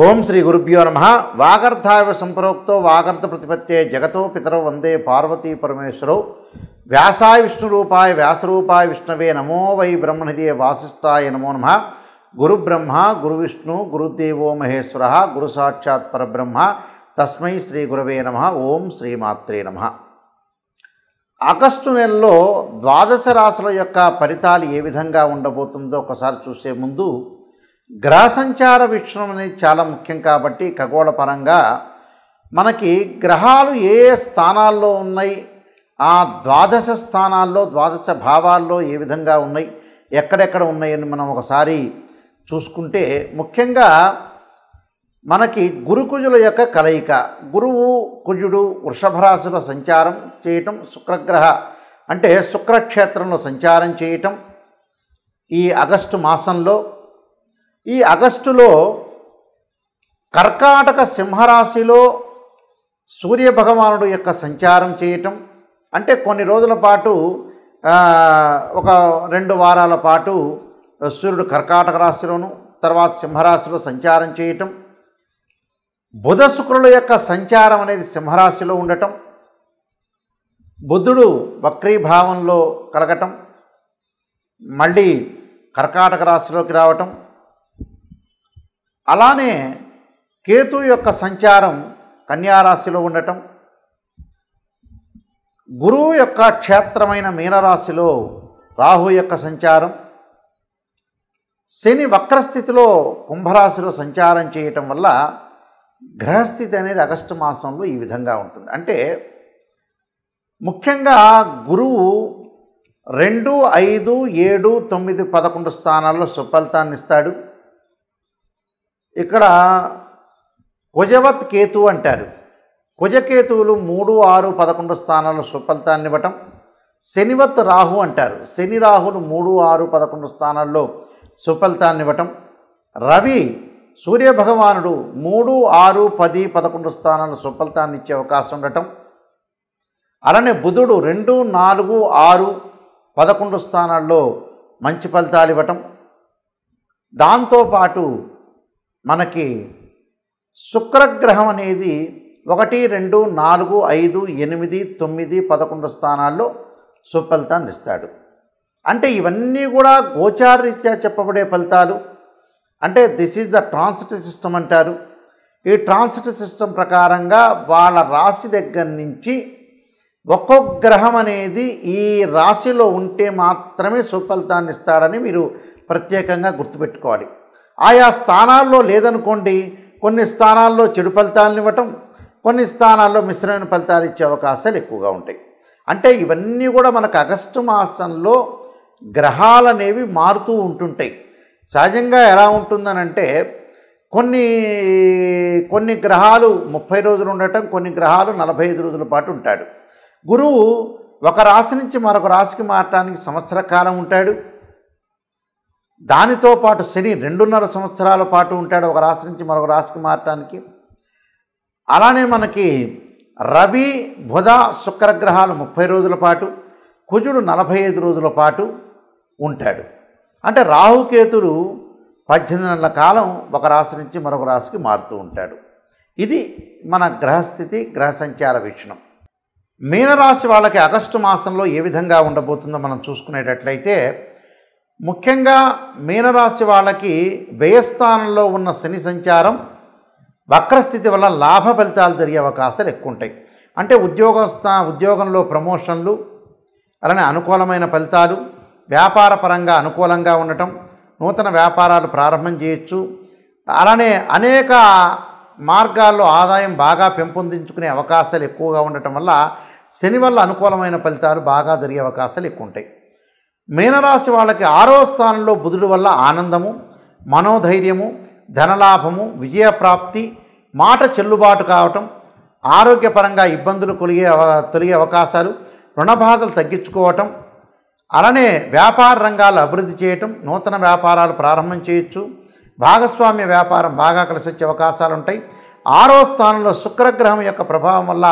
ఓం శ్రీ గురుభ్యో నమః. వాగర్ధాయ సంప్రోక్తో వాగర్ధ ప్రతిపత్తే జగతో పితరౌ వందే పార్వతీ పరమేశ్వరౌ. వ్యాసాయ విష్ణురూపాయ వ్యాసరూపాయ విష్ణవే నమో వై బ్రహ్మనిధియే వాసిష్ఠాయ నమో నమః. గురుబ్రహ్మ గురువిష్ణు గురుదేవో మహేశ్వరః గురు సాక్షాత్ పరబ్రహ్మ తస్మై శ్రీ గురవే నమః. ఓం శ్రీమాత్రే నమః. ఆగస్టు నెలలో ద్వాదశ రాశుల యొక్క ఫలితాలు ఏ విధంగా ఉండబోతుందో ఒకసారి చూసే ముందు గ్రహ సంచార వీక్షణం అనేది చాలా ముఖ్యం. కాబట్టి ఖగోళ పరంగా మనకి గ్రహాలు ఏ ఏ స్థానాల్లో ఉన్నాయి, ఆ ద్వాదశ స్థానాల్లో ద్వాదశ భావాల్లో ఏ విధంగా ఉన్నాయి, ఎక్కడెక్కడ ఉన్నాయని మనం ఒకసారి చూసుకుంటే ముఖ్యంగా మనకి గురు కుజుల యొక్క కలయిక, గురువు కుజుడు వృషభ రాశిలో సంచారం చేయటం, శుక్రగ్రహ అంటే శుక్రక్షేత్రంలో సంచారం చేయటం ఈ ఆగస్టు మాసంలో. ఈ ఆగస్టులో కర్కాటక సింహరాశిలో సూర్యభగవానుడు యొక్క సంచారం చేయటం అంటే కొన్ని రోజుల పాటు ఒక 2 వారాల పాటు సూర్యుడు కర్కాటక రాశిలోను తర్వాత సింహరాశిలో సంచారం చేయటం, బుధ శుక్రుల యొక్క సంచారం అనేది సింహరాశిలో ఉండటం, బుధుడు వక్రీభావంలో కలగటం, మళ్ళీ కర్కాటక రాశిలోకి రావటం, అలానే కేతు యొక్క సంచారం కన్యారాశిలో ఉండటం, గురువు యొక్క క్షేత్రమైన మీనరాశిలో రాహు యొక్క సంచారం, శని వక్రస్థితిలో కుంభరాశిలో సంచారం చేయటం వల్ల గ్రహస్థితి అనేది ఆగస్టు మాసంలో ఈ విధంగా ఉంటుంది. అంటే ముఖ్యంగా గురువు 2, 5, 7, 9, 11 స్థానాల్లో సుఫలితాన్ని ఇస్తాడు. ఇక్కడ కుజవత్ కేతు అంటారు. కుజకేతువులు 3, 6, 11 స్థానాల్లో సుఫలితాన్ని ఇవ్వటం. శనివత్ రాహు అంటారు. శని రాహులు 3, 6, 11 స్థానాల్లో సుఫలితాన్ని ఇవ్వటం. రవి సూర్యభగవానుడు 3, 6, 10, 11 స్థానాల్లో సుఫలితాన్ని ఇచ్చే అవకాశం ఉండటం. అలానే బుధుడు 2, 4, 6, 11 స్థానాల్లో మంచి ఫలితాలు ఇవ్వటం. దాంతోపాటు మనకి శుక్రగ్రహం అనేది 1, 2, 4, 5, 8, 9, 11 స్థానాల్లో సుఫలితాన్ని ఇస్తాడు. అంటే ఇవన్నీ కూడా గోచారరీత్యా చెప్పబడే ఫలితాలు. అంటే this is the transit system అంటారు. ఈ ట్రాన్సిట్ సిస్టమ్ ప్రకారంగా వాళ్ళ రాశి దగ్గర నుంచి ఒక్కొక్క గ్రహం అనేది ఈ రాశిలో ఉంటే మాత్రమే సుఫలితాన్ని ఇస్తాడని మీరు ప్రత్యేకంగా గుర్తుపెట్టుకోవాలి. ఆయా స్థానాల్లో లేదనుకోండి, కొన్ని స్థానాల్లో చెడు ఫలితాలను ఇవ్వటం, కొన్ని స్థానాల్లో మిశ్రమైన ఫలితాలు ఇచ్చే అవకాశాలు ఎక్కువగా ఉంటాయి. అంటే ఇవన్నీ కూడా మనకు ఆగస్టు మాసంలో గ్రహాలు అనేవి మారుతూ ఉంటుంటాయి. సహజంగా ఎలా ఉంటుందనంటే కొన్ని గ్రహాలు 30 రోజులు ఉండటం, కొన్ని గ్రహాలు 45 రోజుల పాటు ఉంటాడు. గురువు ఒక రాశి నుంచి మరొక రాశికి మారటానికి సంవత్సర కాలం ఉంటాడు. దానితో పాటు శని 2.5 సంవత్సరాల పాటు ఉంటాడు ఒక రాశి నుంచి మరొక రాశికి మారటానికి. అలానే మనకి రవి బుధ శుక్రగ్రహాలు 30 రోజుల పాటు, కుజుడు 45 రోజుల పాటు ఉంటాడు. అంటే రాహుకేతుడు 18 నెలల కాలం ఒక రాశి నుంచి మరొక రాశికి మారుతూ ఉంటాడు. ఇది మన గ్రహస్థితి, గ్రహ సంచార వీక్షణం. మీనరాశి వాళ్ళకి ఆగస్టు మాసంలో ఏ విధంగా ఉండబోతుందో మనం చూసుకునేటట్లయితే ముఖ్యంగా మీనరాశి వాళ్ళకి వ్యయస్థానంలో ఉన్న శని సంచారం వక్రస్థితి వల్ల లాభ ఫలితాలు జరిగే అవకాశాలు ఎక్కువ ఉంటాయి. అంటే ఉద్యోగంలో ప్రమోషన్లు, అలానే అనుకూలమైన ఫలితాలు, వ్యాపార పరంగా అనుకూలంగా ఉండటం, నూతన వ్యాపారాలు ప్రారంభం చేయొచ్చు. అలానే అనేక మార్గాల్లో ఆదాయం బాగా పెంపొందించుకునే అవకాశాలు ఎక్కువగా ఉండటం వల్ల శని వల్ల అనుకూలమైన ఫలితాలు బాగా జరిగే అవకాశాలు ఎక్కువ ఉంటాయి. మీనరాశి వాళ్ళకి 6వ స్థానంలో బుధుడు వల్ల ఆనందము, మనోధైర్యము, ధనలాభము, విజయప్రాప్తి, మాట చెల్లుబాటు కావటం, ఆరోగ్యపరంగా ఇబ్బందులు తొలగే అవకాశాలు, రుణబాధలు తగ్గించుకోవటం, అలానే వ్యాపార రంగాలు అభివృద్ధి చేయటం, నూతన వ్యాపారాలు ప్రారంభం చేయొచ్చు, భాగస్వామ్య వ్యాపారం బాగా కలిసి వచ్చే అవకాశాలు ఉంటాయి. 6వ స్థానంలో శుక్రగ్రహం యొక్క ప్రభావం వల్ల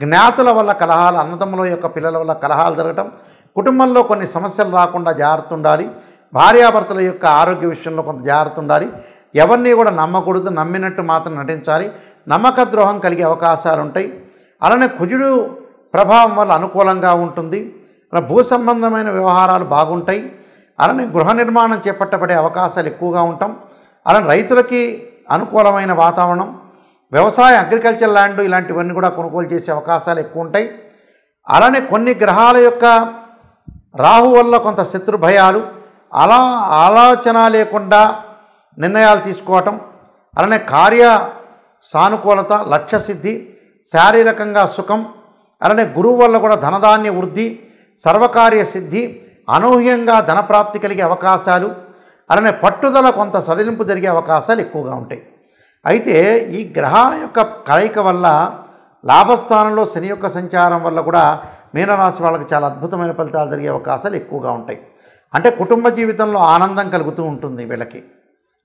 జ్ఞాతుల వల్ల కలహాలు, అన్నదమ్ముల యొక్క పిల్లల వల్ల కలహాలు జరగటం, కుటుంబంలో కొన్ని సమస్యలు రాకుండా జాగ్రత్త ఉండాలి. భార్యాభర్తల యొక్క ఆరోగ్య విషయంలో కొంత జాగ్రత్త ఉండాలి. ఎవరిని కూడా నమ్మకూడదు, నమ్మినట్టు మాత్రం నటించాలి. నమ్మక ద్రోహం కలిగే అవకాశాలు ఉంటాయి. అలానే కుజుడు ప్రభావం వల్ల అనుకూలంగా ఉంటుంది. అలా భూ సంబంధమైన వ్యవహారాలు బాగుంటాయి. అలానే గృహ నిర్మాణం చేపట్టబడే అవకాశాలు ఎక్కువగా ఉంటాం. అలానే రైతులకి అనుకూలమైన వాతావరణం, వ్యవసాయ అగ్రికల్చర్ ల్యాండ్ ఇలాంటివన్నీ కూడా కొనుగోలు చేసే అవకాశాలు ఎక్కువ ఉంటాయి. అలానే కొన్ని గ్రహాల యొక్క రాహు వల్ల కొంత శత్రు భయాలు, అలా ఆలోచన లేకుండా నిర్ణయాలు తీసుకోవటం, అలానే కార్య సానుకూలత, లక్ష్య సిద్ధి, శారీరకంగా సుఖం, అలానే గురువు వల్ల కూడా ధనధాన్య వృద్ధి, సర్వకార్య సిద్ధి, అనూహ్యంగా ధనప్రాప్తి కలిగే అవకాశాలు, అలానే పట్టుదల కొంత సడలింపు జరిగే అవకాశాలు ఎక్కువగా ఉంటాయి. అయితే ఈ గ్రహాల యొక్క కలయిక వల్ల లాభస్థానంలో శని యొక్క సంచారం వల్ల కూడా మీనరాశి వాళ్ళకి చాలా అద్భుతమైన ఫలితాలు జరిగే అవకాశాలు ఎక్కువగా ఉంటాయి. అంటే కుటుంబ జీవితంలో ఆనందం కలుగుతూ ఉంటుంది వీళ్ళకి.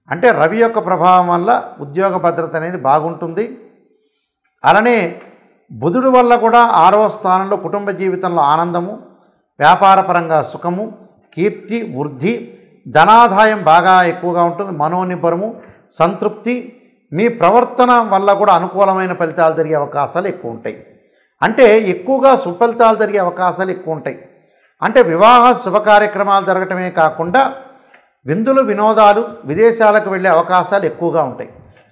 అంటే రవి యొక్క ప్రభావం వల్ల ఉద్యోగ భద్రత అనేది బాగుంటుంది. అలానే బుధుడు వల్ల కూడా 6వ స్థానంలో కుటుంబ జీవితంలో ఆనందము, వ్యాపారపరంగా సుఖము, కీర్తి, వృద్ధి, ధనాదాయం బాగా ఎక్కువగా ఉంటుంది. మనోనిబ్బరము, సంతృప్తి, మీ ప్రవర్తన వల్ల కూడా అనుకూలమైన ఫలితాలు జరిగే అవకాశాలు ఎక్కువ ఉంటాయి. అంటే ఎక్కువగా సుఫలితాలు జరిగే అవకాశాలు ఎక్కువ ఉంటాయి. అంటే వివాహ శుభ కార్యక్రమాలు జరగటమే కాకుండా విందులు, వినోదాలు, విదేశాలకు వెళ్ళే అవకాశాలు ఎక్కువగా ఉంటాయి.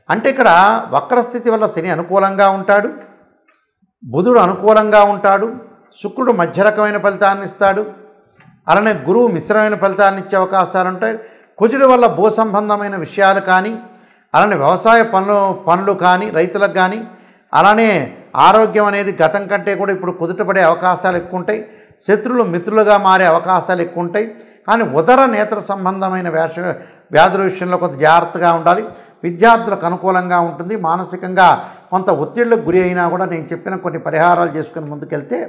అంటే ఇక్కడ వక్రస్థితి వల్ల శని అనుకూలంగా ఉంటాడు, బుధుడు అనుకూలంగా ఉంటాడు, శుక్రుడు మధ్య రకమైన ఫలితాన్ని ఇస్తాడు, అలానే గురువు మిశ్రమైన ఫలితాన్ని ఇచ్చే అవకాశాలు ఉంటాయి. కుజుడి వల్ల భూ సంబంధమైన విషయాలు కానీ, అలానే వ్యవసాయ పనులు కానీ, రైతులకు కానీ, అలానే ఆరోగ్యం అనేది గతం కంటే కూడా ఇప్పుడు కుదుటపడే అవకాశాలు ఎక్కువ ఉంటాయి. శత్రువులు మిత్రులుగా మారే అవకాశాలు ఎక్కువ ఉంటాయి. కానీ ఉదర నేత్ర సంబంధమైన వ్యాధుల విషయంలో కొంత జాగ్రత్తగా ఉండాలి. విద్యార్థులకు అనుకూలంగా ఉంటుంది. మానసికంగా కొంత ఒత్తిళ్లకు గురి అయినా కూడా నేను చెప్పిన కొన్ని పరిహారాలు చేసుకుని ముందుకెళ్తే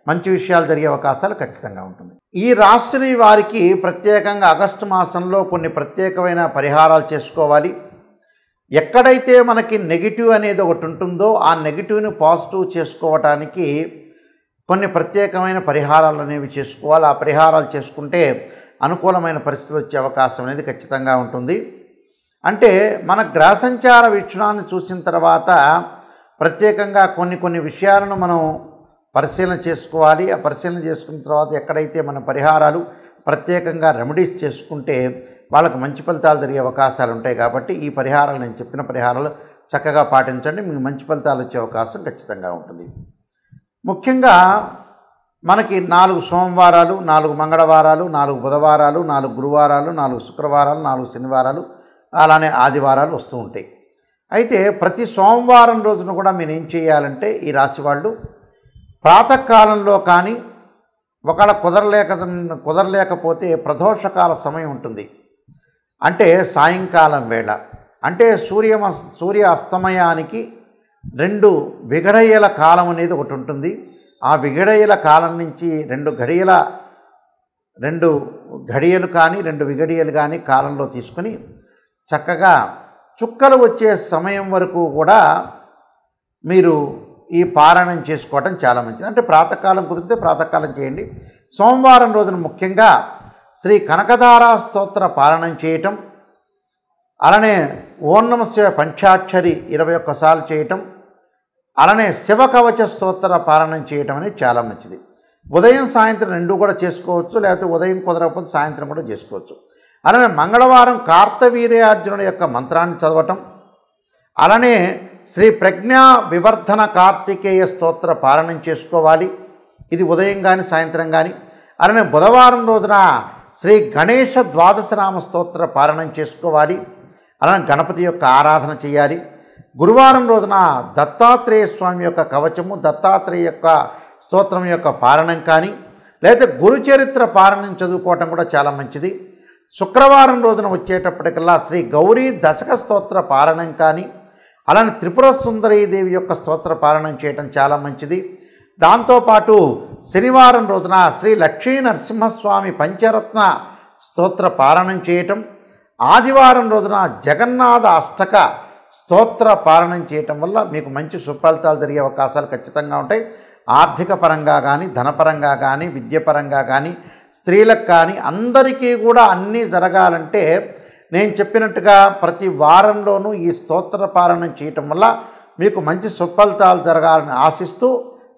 మంచి విషయాలు జరిగే అవకాశాలు ఖచ్చితంగా ఉంటుంది. ఈ రాశి వారికి ప్రత్యేకంగా ఆగస్టు మాసంలో కొన్ని ప్రత్యేకమైన పరిహారాలు చేసుకోవాలి. ఎక్కడైతే మనకి నెగిటివ్ అనేది ఒకటి ఉంటుందో ఆ నెగిటివ్ని పాజిటివ్ చేసుకోవటానికి కొన్ని ప్రత్యేకమైన పరిహారాలు అనేవి చేసుకోవాలి. ఆ పరిహారాలు చేసుకుంటే అనుకూలమైన పరిస్థితులు వచ్చే అవకాశం అనేది ఖచ్చితంగా ఉంటుంది. అంటే మన గ్రహ సంచార వీక్షణాన్ని చూసిన తర్వాత ప్రత్యేకంగా కొన్ని విషయాలను మనం పరిశీలన చేసుకోవాలి. ఆ పరిశీలన చేసుకున్న తర్వాత ఎక్కడైతే మన పరిహారాలు ప్రత్యేకంగా రెమెడీస్ చేసుకుంటే వాళ్ళకు మంచి ఫలితాలు జరిగే అవకాశాలు ఉంటాయి. కాబట్టి ఈ పరిహారాలు, నేను చెప్పిన పరిహారాలు చక్కగా పాటించండి, మీకు మంచి ఫలితాలు వచ్చే అవకాశం ఖచ్చితంగా ఉంటుంది. ముఖ్యంగా మనకి 4 సోమవారాలు, 4 మంగళవారాలు, 4 బుధవారాలు, 4 గురువారాలు, 4 శుక్రవారాలు, 4 శనివారాలు, అలానే ఆదివారాలు వస్తూ ఉంటాయి. అయితే ప్రతి సోమవారం రోజున కూడా మీరు ఏం చేయాలంటే ఈ రాశి వాళ్ళు ప్రాతకాలంలో కానీ ఒకవేళ కుదరలేకపోతే ప్రదోషకాల సమయం ఉంటుంది. అంటే సాయంకాలం వేళ, అంటే సూర్య అస్తమయానికి 2 విగడయ్యల కాలం అనేది ఒకటి ఉంటుంది. ఆ విగడయ్యల కాలం నుంచి 2 ఘడియలు కానీ 2 విగడియలు కానీ కాలంలో తీసుకుని చక్కగా చుక్కలు వచ్చే సమయం వరకు కూడా మీరు ఈ పారాయణం చేసుకోవటం చాలా మంచిది. అంటే ప్రాతకాలం కుదిరితే ప్రాతకాలం చేయండి. సోమవారం రోజున ముఖ్యంగా శ్రీ కనకధారా స్తోత్ర పారాయణం చేయటం, అలానే ఓం నమః శివాయ పంచాక్షరి 21 సార్లు చేయటం, అలానే శివకవచ స్తోత్ర పారాయణం చేయటం అనేది చాలా మంచిది. ఉదయం సాయంత్రం 2 కూడా చేసుకోవచ్చు, లేకపోతే ఉదయం కుదరకపోతే సాయంత్రం కూడా చేసుకోవచ్చు. అలానే మంగళవారం కార్తవీర్యార్జునుడి యొక్క మంత్రాన్ని చదవటం, అలానే శ్రీ ప్రజ్ఞా వివర్ధన కార్తికేయ స్తోత్ర పారాయణం చేసుకోవాలి. ఇది ఉదయం కానీ సాయంత్రం కానీ. అలానే బుధవారం రోజున శ్రీ గణేష ద్వాదశనామ స్తోత్ర పారాయణం చేసుకోవాలి. అలానే గణపతి యొక్క ఆరాధన చేయాలి. గురువారం రోజున దత్తాత్రేయ స్వామి యొక్క కవచము, దత్తాత్రేయ యొక్క స్తోత్రం యొక్క పారాయణం కానీ, లేదా గురుచరిత్ర పారాయణం చదువుకోవటం కూడా చాలా మంచిది. శుక్రవారం రోజున వచ్చేటప్పటికల్లా శ్రీ గౌరీ దశక స్తోత్ర పారాయణం కానీ, అలానే త్రిపుర సుందరీదేవి యొక్క స్తోత్ర పారాయణం చేయటం చాలా మంచిది. దాంతోపాటు శనివారం రోజున శ్రీ లక్ష్మీ నరసింహస్వామి పంచరత్న స్తోత్ర పారాయణం చేయటం, ఆదివారం రోజున జగన్నాథ అష్టక స్తోత్ర పారాయణం చేయటం వల్ల మీకు మంచి సుఫలితాలు జరిగే అవకాశాలు ఖచ్చితంగా ఉంటాయి. ఆర్థిక పరంగా కానీ, ధనపరంగా కానీ, విద్యపరంగా కానీ, స్త్రీలకు కానీ అందరికీ కూడా అన్నీ జరగాలంటే నేను చెప్పినట్టుగా ప్రతి వారంలోనూ ఈ స్తోత్ర పారాయణం చేయటం వల్ల మీకు మంచి సుఫలితాలు జరగాలని ఆశిస్తూ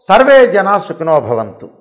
సర్వే జనా సుఖినో భవంతు.